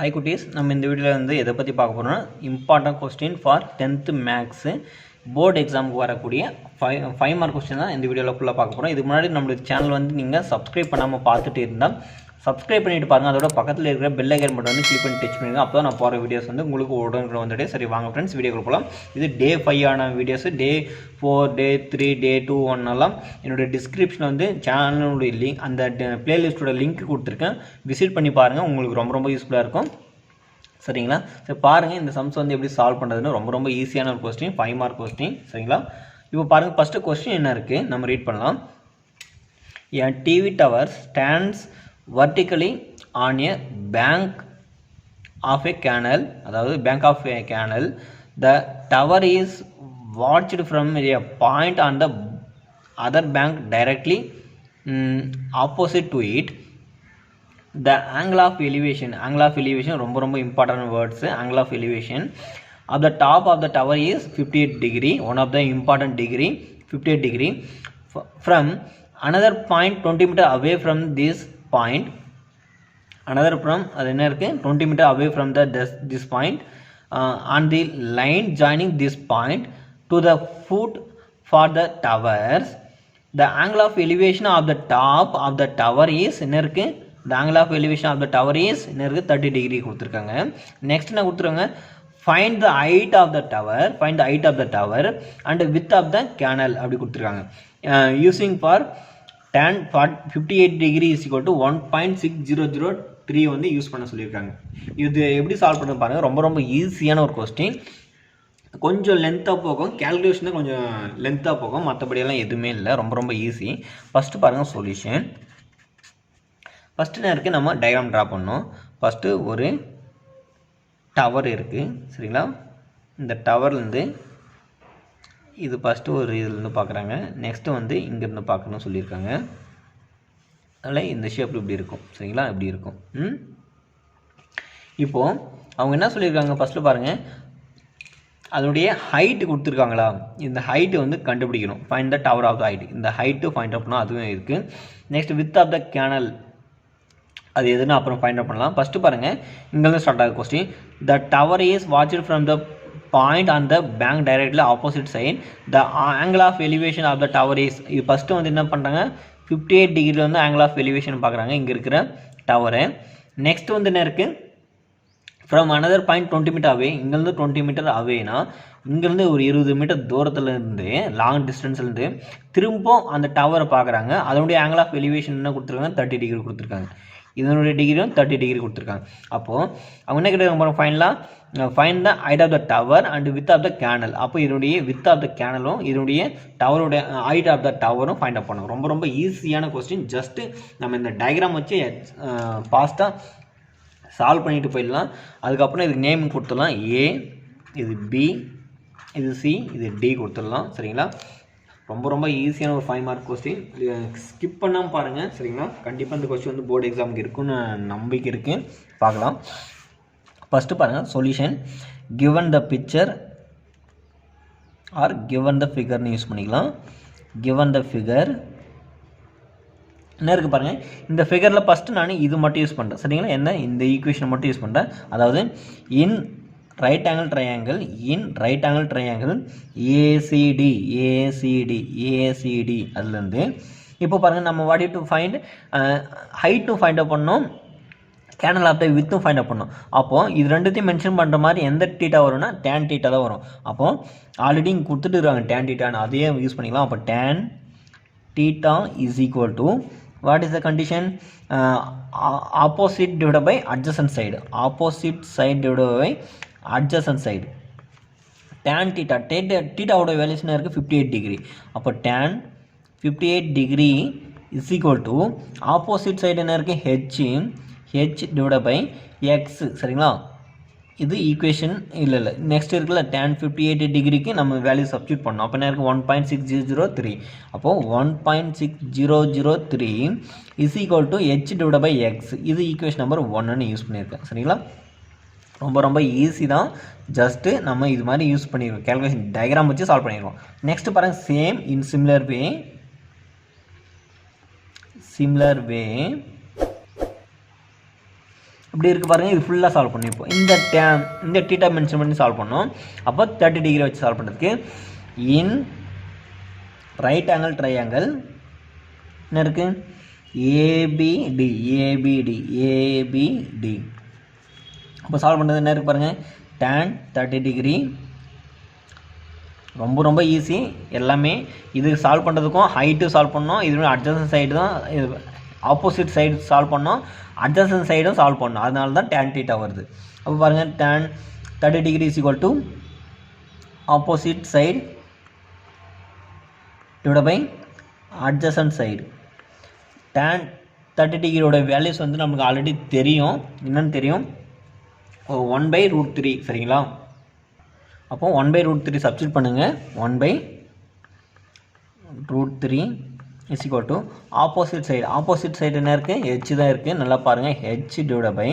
Hi குட்டீஸ், நம்ம இந்த வீடியோவில் வந்து எதை பற்றி பார்க்க போகிறோம்னா important question for 10th maths board எக்ஸாமுக்கு வரக்கூடிய ஃபைவ் மார்க் கொஸ்டின் தான் இந்த வீடியோவில் ஃபுல்லாக பார்க்க போகிறோம். இதுக்கு முன்னாடி நம்மளுடைய சேனல் வந்து நீங்கள் சப்ஸ்கிரைப் பண்ணாமல் பார்த்துட்டு இருந்தால் சப்ஸ்கிரைப் பண்ணிட்டு பாருங்கள். அதோட பக்கத்தில் இருக்கிற பெல் ஐக்கன் பட்டன் வந்து கிளிக் பண்ணி டச் பண்ணிடுங்க. அப்போ தான் நான் போகிற வீடியோஸ் வந்து உங்களுக்கு உடனே வந்துட்டு. சரி வாங்க ஃப்ரெண்ட்ஸ், வீடியோக்கு போகலாம். இது டே 5 ஆன வீடியோஸு. டே 4, டே 3, டே 2, 1 எல்லாம் என்னுடைய டிஸ்கிரிப்ஷனில் வந்து சேனலுடைய லிங்க், அந்த பிளேலிஸ்ட்டோட லிங்க் கொடுத்துருக்கேன். விசிட் பண்ணி பாருங்கள், உங்களுக்கு ரொம்ப ரொம்ப யூஸ்ஃபுல்லாக இருக்கும். சரிங்களா? சரி பாருங்கள், இந்த சம்ஸ் வந்து எப்படி சால்வ் பண்ணுறதுன்னு. ரொம்ப ரொம்ப ஈஸியான ஒரு கொஸ்டின், 5 மார்க் கொஸ்டின். சரிங்களா? இப்போ பாருங்கள், ஃபஸ்ட்டு கொஸ்டின் என்ன இருக்குது நம்ம ரீட் பண்ணலாம். A TV tower stands vertically on a bank of a canal, அதாவது bank of a canal. The tower is watched from a point on the other bank directly opposite to it. The angle of elevation ரொம்ப ரொம்ப important words. Angle of elevation of the top of the tower is 58 degree, one of the important degree, 58 degree. From another point 20 meter away from this point, another from அது என்ன இருக்கு 20 meter away from this point, on the line joining this point to the foot for the towers, the angle of elevation of the top of the tower is என்ன இருக்கு, the angle of elevation of the tower is என்ன இருக்கு 30 degree கொடுத்துருக்காங்க. Next என்ன கொடுத்துருக்காங்க, find the height of the tower, find the height of the tower and width of the canal அப்படி கொடுத்துருக்காங்க. Using for tan 58 degree is equal to 1.6003 வந்து use பண்ண சொல்லியிருக்காங்க. இது எப்படி சால்வ் பண்ண பாருங்கள். ரொம்ப ரொம்ப ஈஸியான ஒரு கொஸ்டின். கொஞ்சம் லென்த்தாக போகும், கேல்குலேஷன் கொஞ்சம் லென்த்தாக போகும், மற்றபடியெல்லாம் எதுவுமே இல்லை. ரொம்ப ரொம்ப ஈஸி. ஃபஸ்ட்டு பாருங்கள் சொல்யூஷன். ஃபஸ்ட்டு என்ன இருக்குது, நம்ம டயக்ராம் ட்ரா பண்ணோம். ஃபஸ்ட்டு ஒரு டவர் இருக்குது. சரிங்களா? இந்த டவர்லேருந்து இது ஃபஸ்ட்டு ஒரு இதுலேருந்து பார்க்குறாங்க. நெக்ஸ்ட்டு வந்து இங்கேருந்து பார்க்கணும்னு சொல்லியிருக்காங்க. அதில் இந்த ஷேப்பில் இப்படி இருக்கும். சரிங்களா? இப்படி இருக்கும். இப்போது அவங்க என்ன சொல்லியிருக்காங்க, ஃபஸ்ட்டு பாருங்கள், அதனுடைய ஹைட்டு கொடுத்துருக்காங்களா, இந்த ஹைட்டு வந்து கண்டுபிடிக்கணும். Find the tower of the height. இந்த ஹைட்டு ஃபைண்ட் அவுட் பண்ணால் அதுவும் இருக்குது. Next width of the canal, அது எதுன்னு அப்புறம் ஃபைண்ட் அவுட் பண்ணலாம். ஃபஸ்ட்டு பாருங்கள், இங்கேருந்து ஸ்டார்ட் ஆகுது question. The tower is watched from the point on the bank directly opposite side. The angle of elevation of the tower is, இது first வந்து என்ன பண்ணுறாங்க, 58 டிகிரியில் வந்து ஆங்கிள் ஆஃப் எலிவேஷன் பார்க்குறாங்க இங்கே இருக்கிற டவரு. நெக்ஸ்ட் வந்து என்ன இருக்குது, from another point 20 metre away, இங்கேருந்து 20 மீட்டர் அவேனா இங்கேருந்து ஒரு 20 மீட்டர் தூரத்துலேருந்து, லாங் டிஸ்டன்ஸ்லேருந்து திரும்ப அந்த டவரை பார்க்குறாங்க. அதனுடைய ஆங்கிள் ஆஃப் எலிவேஷன் என்ன கொடுத்துருக்காங்க, 30 டிகிரி கொடுத்துருக்காங்க. இதனுடைய டிகிரியும் 30 டிகிரி கொடுத்துருக்காங்க. அப்போது அவங்க என்ன கேட்டாங்க, find the height of the tower and width of the canal. அப்போ இதனுடைய வித் ஆஃப் த கேனலும் இதனுடைய டவருடைய ஹைட் ஆஃப் த டவரும் ஃபைண்ட் அவுட் பண்ணுவோம். ரொம்ப ரொம்ப ஈஸியான கொஸ்டின். ஜஸ்ட்டு நம்ம இந்த டயக்ராம் வச்சு ஃபாஸ்ட்டாக சால்வ் பண்ணிட்டு போயிடலாம். அதுக்கப்புறம் இதுக்கு நேம் கொடுத்துடலாம். ஏ, இது பி, இது சி, இது டி கொடுத்துடலாம். சரிங்களா? ரொம்ப ரொம்ப ஈஸியான ஒரு 5 மார்க் கொஸ்டின். ஸ்கிப் பண்ணாமல் பாருங்கள். சரிங்களா? கண்டிப்பாக இந்த கொஸ்டின் வந்து போர்டு எக்ஸாமுக்கு இருக்குன்னு நம்பிக்கை இருக்குது. பார்க்கலாம். ஃபஸ்ட்டு பாருங்கள் solution. Given the picture or given the ஃபிகர்னு யூஸ் பண்ணிக்கலாம். கிவன் த ஃபிகர் என்ன இருக்குது பாருங்கள். இந்த ஃபிகரில் ஃபஸ்ட்டு நான் இது மட்டும் யூஸ் பண்ணுறேன். சரிங்களா? என்ன, இந்த ஈக்குவேஷனை மட்டும் யூஸ் பண்ணுறேன். அதாவது in right angle triangle, in right angle triangle ACD, ACD, ACD, அதுலேருந்து இப்போ பாருங்கள், நம்ம வாட் டு ஃபைண்ட் ஹைட்டும் ஃபைண்ட் அவுட் பண்ணோம், கேனல் ஆஃப் த வித்தும் ஃபைண்ட் அவுட் பண்ணோம். அப்போது இது ரெண்டுத்தையும் மென்ஷன் பண்ணுற மாதிரி எந்த டீட்டா வரும்னா டேன் டீட்டா தான் வரும். அப்போது ஆல்ரெடி இங்கே கொடுத்துட்டு இருக்காங்க டேன் டீட்டான்னு, அதையே யூஸ் பண்ணிக்கலாம். அப்போ tan theta is equal to what is the condition, opposite divided by adjacent side, opposite side divided by adjacent side. tan theta, theta ஓட வேல்யூஸ் என்ன இருக்குது 58 டிகிரி. அப்போ tan 58 degree is equal to opposite side என்ன இருக்குது h divided by x. சரிங்களா? இது equation இல்லை. Next இருக்குல்ல, tan 58 டிகிரிக்கு நம்ம வேல்யூ சப்ஸ்டியூட் பண்ணோம். அப்போ என்ன இருக்குது 1.6003. அப்போது 1.6003 is equal to h divide by x. இது ஈக்குவேஷன் நம்பர் 1ன்னு யூஸ் பண்ணியிருக்கேன். சரிங்களா? ரொம்ப ரொம்ப ஈஸி தான். ஜஸ்ட்டு நம்ம இது மாதிரி யூஸ் பண்ணிடுவோம், கேல்குலேஷன் டயக்ராம் வச்சு சால்வ் பண்ணிடுவோம். நெக்ஸ்ட் பாருங்கள், சேம் இன் சிமிலர் வே இப்படி இருக்குது பாருங்கள். இது ஃபுல்லாக சால்வ் பண்ணி இப்போ இந்த தீட்டா மென்ஷன் பண்ணி சால்வ் பண்ணோம். அப்போ 30 டிகிரி வச்சு சால்வ் பண்ணுறதுக்கு இன் ரைட் ஆங்கிள் ட்ரையாங்கிள் என்ன இருக்குது ஏபிடி. அப்போ சால்வ் பண்ணுறது என்ன இருக்குது பாருங்கள், tan 30 டிகிரி. ரொம்ப ஈஸி எல்லாமே. இது சால்வ் பண்ணுறதுக்கும் ஹைட்டு சால்வ் பண்ணோம், இது அட்ஜஸ்டன் சைடு தான், ஆப்போசிட் சைடு சால்வ் பண்ணோம், அட்ஜஸ்டன் சைடும் சால்வ் பண்ணோம். அதனால தான் tan θ வருது. அப்போ பாருங்கள் tan 30 degree is equal to opposite side divide by adjacent side. tan 30 டிகிரியோட வேல்யூஸ் வந்து நமக்கு ஆல்ரெடி தெரியும். என்னென்னு தெரியும், 1/√3 சரிங்களா. அப்போ 1/√3 சப்ஸ்டிட் பண்ணுங்கள். 1/√3 is equal to opposite side என்ன இருக்குது, ஹெச் தான் இருக்குது. நல்லா பாருங்கள், H divide by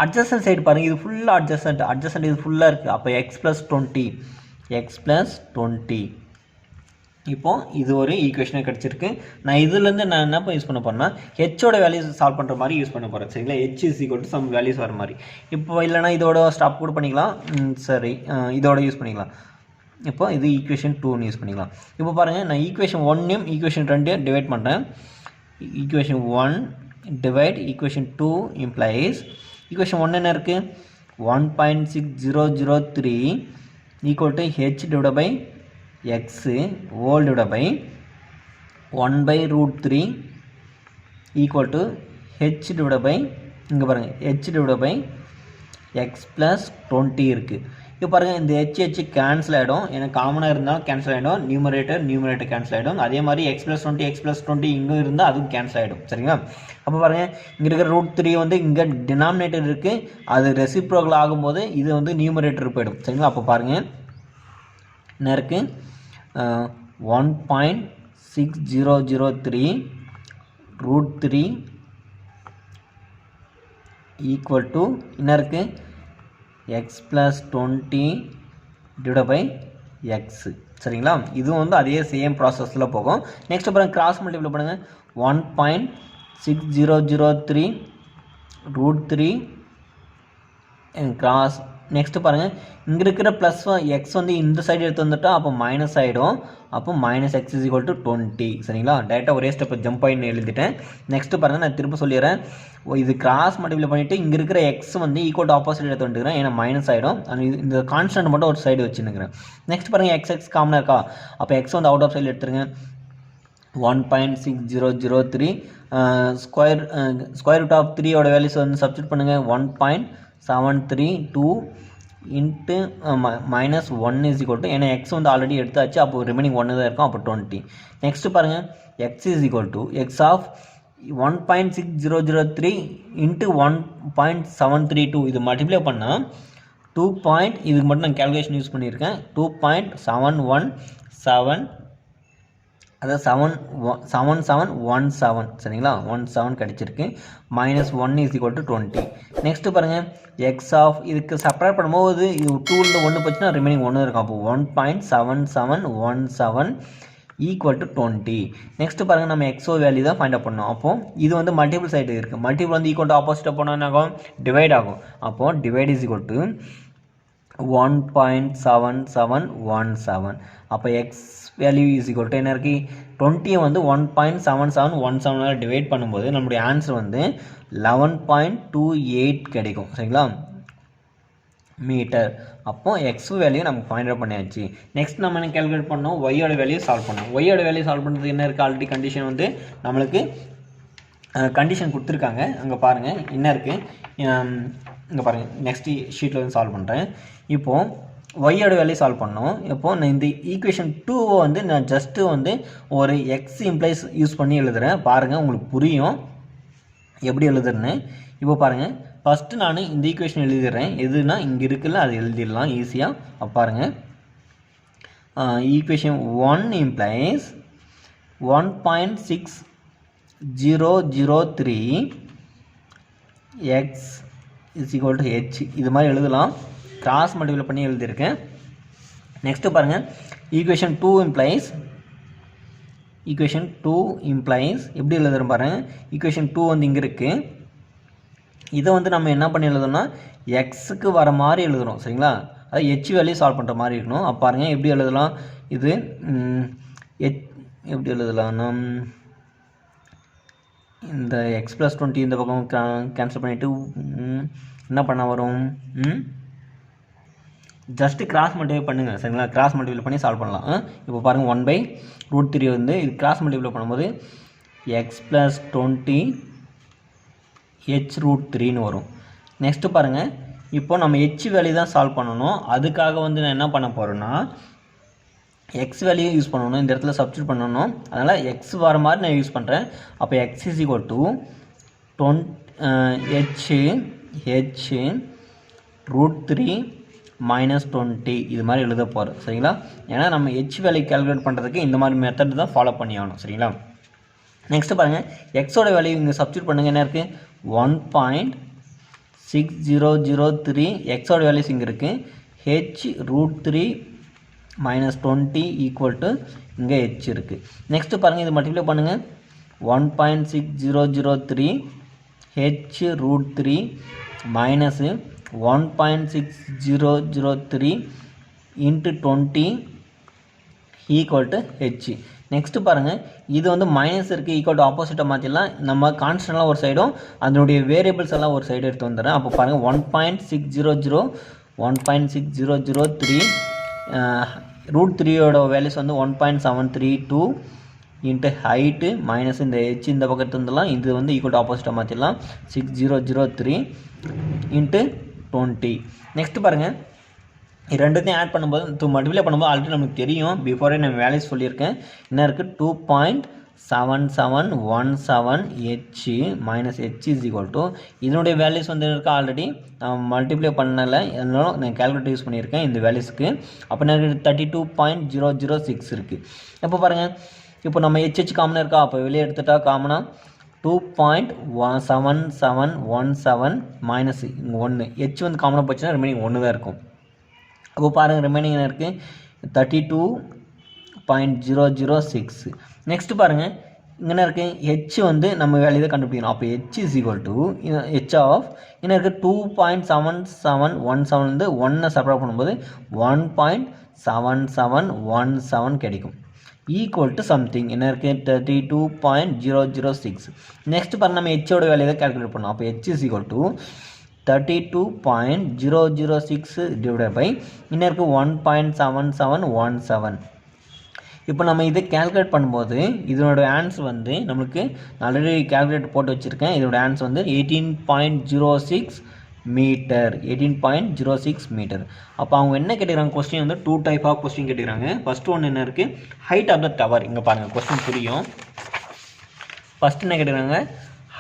adjacent side பாருங்கள், இது ஃபுல்லாக அட்ஜஸ்டன்ட் இது ஃபுல்லாக இருக்குது. அப்போ x + 20. இப்போது இது ஒரு ஈக்குவேஷனை கிடச்சிருக்கு. நான் இதுலேருந்து நான் என்ன யூஸ் பண்ண போகிறேன்னா ஹெச்சோட வேல்யூஸ் சால்வ் பண்ணுற மாதிரி யூஸ் பண்ண போகிறேன் சரிங்களா. h is equal to some values வர மாதிரி. இப்போ இல்லைனா இதோட ஸ்டாப் கூட பண்ணிக்கலாம். சரி, இதோட யூஸ் பண்ணிக்கலாம். இப்போ இது ஈக்குவேஷன் 2ன்னு யூஸ் பண்ணிக்கலாம். இப்போ பாருங்கள், நான் ஈக்குவேஷன் 1யும் ஈக்குவேஷன் 2யும் டிவைட் பண்ணுறேன். Equation 1 divide equation 2 implies equation 1 என்ன இருக்குது, 1.6003 equal to H divide by x whole divide by 1/√3 equal to H divide by இங்கே பாருங்கள் ஹெச் டிவைட் பை x + 20 இருக்குது. இப்போ பாருங்கள், இந்த ஹெச் கேன்சல் ஆகிடும். எனக்கு காமனாக இருந்தாலும் கேன்சல் ஆகிடும். நியூமரேட்டர் கேன்சல் ஆகிடும். அதே மாதிரி x + 20 இங்கே இருந்தால் அதுவும் கேன்சல் ஆகிடும் சரிங்களா. அப்போ பாருங்கள், இங்கே இருக்கிற √3 வந்து இங்கே டினாமினேட்டர் இருக்குது, அது ரெசிப்ரோக்கல் ஆகும்போது இது வந்து நியூமரேட்டர் போயிடும் சரிங்களா. அப்போ பாருங்கள் என்ன இருக்குது, 1.6003 √3 ஈக்குவல் டு என்ன இருக்குது, x + 20 டிவைட் பை x சரிங்களா. இதுவும் வந்து அதே சேம் ப்ராசஸில் போகும். நெக்ஸ்ட் பாருங்கள், கிராஸ் மல்டிப்ளை பண்ணுங்கள். 1.6003 √3 கிராஸ். நெக்ஸ்ட்டு பாருங்கள், இங்கே இருக்கிற ப்ளஸ் எக்ஸ் வந்து இந்த சைடு எடுத்து வந்துட்டால் அப்போ மைனஸ் ஆகிடும். அப்போ -x = 20 சரிங்களா. டேரெக்டாக ஒரே ஸ்டெப்பை ஜம்ப் பண்ணி எழுதிட்டேன். நெக்ஸ்ட்டு பாருங்கள், நான் திரும்ப சொல்லிடுறேன். இது கிராஸ் மல்டிப்ளை பண்ணிவிட்டு இங்கே இருக்கிற எக்ஸ் வந்து ஈக்குவல் டு ஆப்போசிட் எடுத்து வந்துட்டுக்கிறேன், ஏன்னா மைனஸ் ஆகிடும். இந்த கான்ஸ்டன்ட் மட்டும் ஒரு சைடு வச்சுன்னுக்கிறேன். நெக்ஸ்ட் பாருங்கள், எக்ஸ் காமனாக இருக்கா, அப்போ எக்ஸ் வந்து அவுட் ஆஃப் சைடு எடுத்துருங்க. 1.6003 ஸ்கொயர் ரூட் ஆஃப் 3யோட வேல்யூஸ் வந்து சப்ஸ்டிட் பண்ணுங்கள். 1.732 இன்ட்டு -1 இஸ் ஈக்குவல் டு, ஏன்னா எக்ஸ் வந்து ஆல்ரெடி எடுத்தாச்சு, அப்போ ரிமைனிங் 1 தான் இருக்கும், அப்போ 20. நெக்ஸ்ட்டு பாருங்கள், x is equal to x of 1.6003 into 1.732 இது மல்டிப்ளை பண்ணால் 2. இதுக்கு மட்டும் நான் கேல்குலேஷன் யூஸ் பண்ணியிருக்கேன். 2.717 அதாவது 7717 சரிங்களா. 17 கிடச்சிருக்கு. -1 இஸ் ஈக்குவல் டு 20. நெக்ஸ்ட்டு பாருங்கள், எக்ஸ் ஆஃப் இதுக்கு செப்பரேட் பண்ணும்போது இது 2ல் 1 போச்சுன்னா ரிமைனிங் 1 இருக்கும். அப்போ 1.7717 ஈக்குவல் டு 20. நெக்ஸ்ட்டு பாருங்கள், நம்ம எக்ஸோ வேல்யூ தான் ஃபைண்ட் அவுட் பண்ணோம். அப்போது இது வந்து மல்டிபிள் சைடு இருக்குது. மல்டிபிள் வந்து ஈக்குவல் டு ஆப்போசிட்டாக போனால் என்ன ஆகும், டிவைட் ஆகும். அப்போது டிவைட் இஸ் ஈக்குவல் டு 1.7717. அப்போ X value is equal to என்ன இருக்குது, 20 வந்து 1.7717 டிவைட் பண்ணும்போது நம்மளுடைய ஆன்சர் வந்து 11.28 கிடைக்கும் சரிங்களா மீட்டர். அப்போது எக்ஸ் வேல்யூ நம்ம ஃபைண்ட் அவுட் பண்ணியாச்சு. நெக்ஸ்ட் நம்ம என்ன கேல்குலேட் பண்ணோம், ஒய்யோட வேல்யூ சால்வ் பண்ணோம். ஒய்யோட வேல்யூ சால்வ் பண்ணுறதுக்கு என்ன இருக்குது, ஆல்ரெடி கண்டிஷன் வந்து நம்மளுக்கு கண்டிஷன் கொடுத்துருக்காங்க. அங்கே பாருங்கள் என்ன இருக்குது, இங்கே பாருங்கள், நெக்ஸ்ட் ஷீட்டில் வந்து சால்வ் பண்ணுறேன். இப்போது ஒய்யோட வேல்யூ சால்வ் பண்ணோம். இப்போது நான் இந்த ஈக்குவேஷன் 2 வந்து நான் ஜஸ்ட்டு வந்து ஒரு எக்ஸ் இம்ப்ளைஸ் யூஸ் பண்ணி எழுதுகிறேன். பாருங்கள், உங்களுக்கு புரியும் எப்படி எழுதுறேன்னு. இப்போ பாருங்கள், ஃபஸ்ட்டு நான் இந்த ஈக்குவேஷன் எழுதிடுறேன். எதுனா இங்கே இருக்குல்ல, அது எழுதிடலாம் ஈஸியாக. அப்போ பாருங்கள், equation 1 implies 1.6003 x is equal to h இது மாதிரி எழுதலாம். கிராஸ் மல்டிப்ளை பண்ணி எழுதியிருக்கேன். நெக்ஸ்ட்டு பாருங்கள், ஈக்குவேஷன் 2 இம்ப்ளைஸ் எப்படி எழுதுறேன் பாருங்கள். ஈக்குவேஷன் 2 வந்து இங்கே இருக்குது. இதை வந்து நம்ம என்ன பண்ணி எழுதணும்னா எக்ஸுக்கு வர மாதிரி எழுதுகிறோம் சரிங்களா. அதாவது ஹெச் வேல்யூ சால்வ் பண்ணுற மாதிரி இருக்கணும். அப்போ பாருங்கள் எப்படி எழுதலாம், இது எப்படி எழுதலாம்னா இந்த எக்ஸ் ப்ளஸ் 20 இந்த பக்கம் கேன்சல் பண்ணிவிட்டு என்ன பண்ண வரும், ஜஸ்ட்டு கிராஸ் மல்டிப்ளை பண்ணுங்கள் சரிங்களா. கிராஸ் மல்டிப்ளை பண்ணி சால்வ் பண்ணலாம். இப்போ பாருங்கள் 1/√3 வந்து இது கிராஸ் மல்டிப்ளை பண்ணும்போது எக்ஸ் ப்ளஸ் 20 h√3ன்னு வரும். நெக்ஸ்ட்டு பாருங்கள், இப்போ நம்ம ஹெச் வேல்யூ தான் சால்வ் பண்ணணும். அதுக்காக வந்து நான் என்ன பண்ண போகிறேன்னா எக்ஸ் வேல்யூ யூஸ் பண்ணணும், இந்த இடத்துல சப்ஸ்டியூட் பண்ணணும். அதனால் எக்ஸ் வர மாதிரி நான் யூஸ் பண்ணுறேன். அப்போ X is equal to h√3 - 20 இது மாதிரி எழுத போகிறோம் சரிங்களா. ஏன்னா நம்ம ஹெச் வேல்யூ கேல்குலேட் பண்ணுறதுக்கு இந்த மாதிரி மெத்தட் தான் ஃபாலோ பண்ணி ஆகணும் சரிங்களா. நெக்ஸ்ட்டு பாருங்கள், எக்ஸோட வேல்யூ இங்கே சப்ஸ்டியூட் பண்ணுங்கள். என்ன இருக்குது 1.6003 எக்ஸோட வேல்யூஸ் இங்கே இருக்குது. h√3 - 20 ஈக்குவல் டு இங்கே ஹெச் இருக்குது. நெக்ஸ்ட்டு பாருங்கள், இது மல்டிப்ளை பண்ணுங்கள். 1.6003 h√3 minus 1.6003 into 20 equal to H. Next பாருங்கள், இது வந்து மைனஸ் இருக்குது, ஈக்குவல் டு ஆப்போசிட்டாக மாற்றிடலாம். நம்ம கான்ஸ்டன்ட்லாம் ஒரு சைடும் அதனுடைய வேரியபிள்ஸ் எல்லாம் ஒரு சைடு எடுத்து வந்துடுறேன். அப்போ பாருங்கள் 1.603 √3யோட வேல்யூஸ் வந்து 1.732 இன்ட்டு ஹைட்டு மைனஸ் இந்த ஹெச் இந்த பக்கத்து வந்துடலாம். இது வந்து ஈக்குவல் டு ஆப்போசிட்டாக மாற்றிடலாம். 6003 இன்ட்டு 20. நெக்ஸ்ட்டு பாருங்கள், இது ரெண்டுத்தையும் ஆட் பண்ணும்போது மல்டிப்ளை பண்ணும்போது ஆல்ரெடி நமக்கு தெரியும், பிஃபோரே நான் வேல்யூஸ் சொல்லியிருக்கேன். என்ன இருக்குது 2.7717 h minus h is equal to இதனுடைய வேல்யூஸ் வந்து இருக்குது ஆல்ரெடி நான் மல்டிப்ளை பண்ணலை, அதனால நான் கேல்குலேட்டர் யூஸ் பண்ணியிருக்கேன் இந்த வேல்யூஸ்க்கு. அப்போ எனக்கு 32.006 இருக்குது. இப்போ பாருங்கள், இப்போ நம்ம ஹெச் காமனாக இருக்கா, அப்போ வெளியே எடுத்துட்டா காமனாக 2.7717 மைனஸ் இங்கே 1 ஹெச் வந்து காமனாக போச்சுன்னா ரிமைனிங் 1 தான் இருக்கும். அப்போ பாருங்கள் ரிமைனிங் என்ன இருக்குது 32.006. நெக்ஸ்ட்டு பாருங்கள் இங்கே என்ன இருக்குது ஹெச் வந்து நம்ம வேல்யூ தான் கண்டுபிடிக்கணும். அப்போ H is equal to H of என்ன இருக்குது 2.7717 வந்து 1 செப்பரேட் பண்ணும்போது 1.7717 கிடைக்கும். ஈக்குவல் டு சம்திங் என்ன இருக்குது 32.006. நெக்ஸ்ட் பாருங்கள் நம்ம ஹெச்சோட வேல்யூ தான் கேல்குலேட் பண்ணோம். அப்போ H is equal to 32.006 divided by என்ன இருக்குது 1.7717. இப்போ நம்ம இதை கேல்குலேட் பண்ணும்போது இதனோட ஆன்சர் வந்து நம்மளுக்கு ஆல்ரெடி கேல்குலேட் போட்டு வச்சுருக்கேன். இதோட ஆன்சர் வந்து 18.06 மீட்டர். 18.06 மீட்டர். அப்போ அவங்க என்ன கேட்டுக்கிறாங்க, கொஸ்டின் வந்து 2 டைப் ஆஃப் கொஸ்டின் கேட்டுக்கிறாங்க. ஃபஸ்ட்டு ஒன்று என்ன இருக்குது ஹைட் ஆஃப் த டவர். இங்கே பாருங்கள் கொஸ்டின் புரியும். ஃபஸ்ட்டு என்ன கேட்டுக்கிறாங்க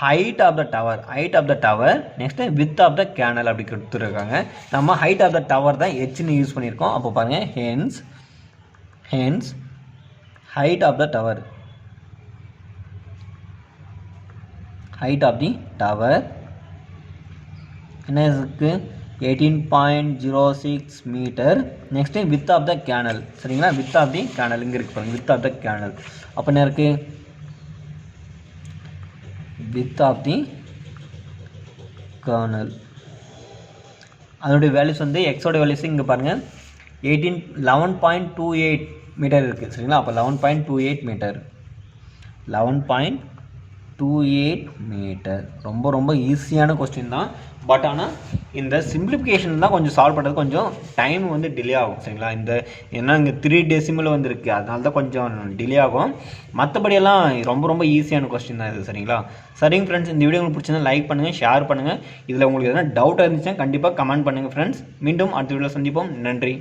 height of the tower, height of the tower. Next width of the canal அப்படி கொடுத்துருக்காங்க. நம்ம ஹைட் ஆஃப் த டவர் தான் ஹெச்னு யூஸ் பண்ணியிருக்கோம். அப்போ பாருங்கள் hence height of the tower, height of the tower என்ன இருக்கு 18.06 metre. Next width of the canal சரிங்களா, width of the canal இங்கே இருக்கு பாருங்க, width of the canal. அப்போ என்ன இருக்கு width of the canal. அதோடைய வேல்யூஸ் வந்து எக்ஸோட வேல்யூஸ் இங்கே பாருங்கள் 11.28 மீட்டர் இருக்குது சரிங்களா. அப்போ 11.28 மீட்டர், 11.28 மீட்டர். ரொம்ப ரொம்ப ஈஸியான கொஸ்டின் தான். பட் ஆனால் இந்த சிம்பிளிஃபிகேஷன் தான் கொஞ்சம் சால்வ் பண்ணுறது கொஞ்சம் டைம் வந்து டிலே ஆகும் சரிங்களா. இந்த ஏன்னா இங்கே 3 டெசிமல் வந்துருக்கு, அதனால தான் கொஞ்சம் டிலே ஆகும். மற்றபடியெல்லாம் ரொம்ப ரொம்ப ஈஸியான கொஸ்டின் தான் இது சரிங்களா. சரிங்க ஃப்ரெண்ட்ஸ், இந்த வீடியோ உங்களுக்கு பிடிச்சிருந்தா லைக் பண்ணுங்கள், ஷேர் பண்ணுங்கள். இதில் உங்களுக்கு எதனா டவுட்டாக இருந்துச்சுன்னா கண்டிப்பாக கமெண்ட் பண்ணுங்கள் ஃப்ரெண்ட்ஸ். மீண்டும் அடுத்த வீடியோவில் சந்திப்போம். நன்றி.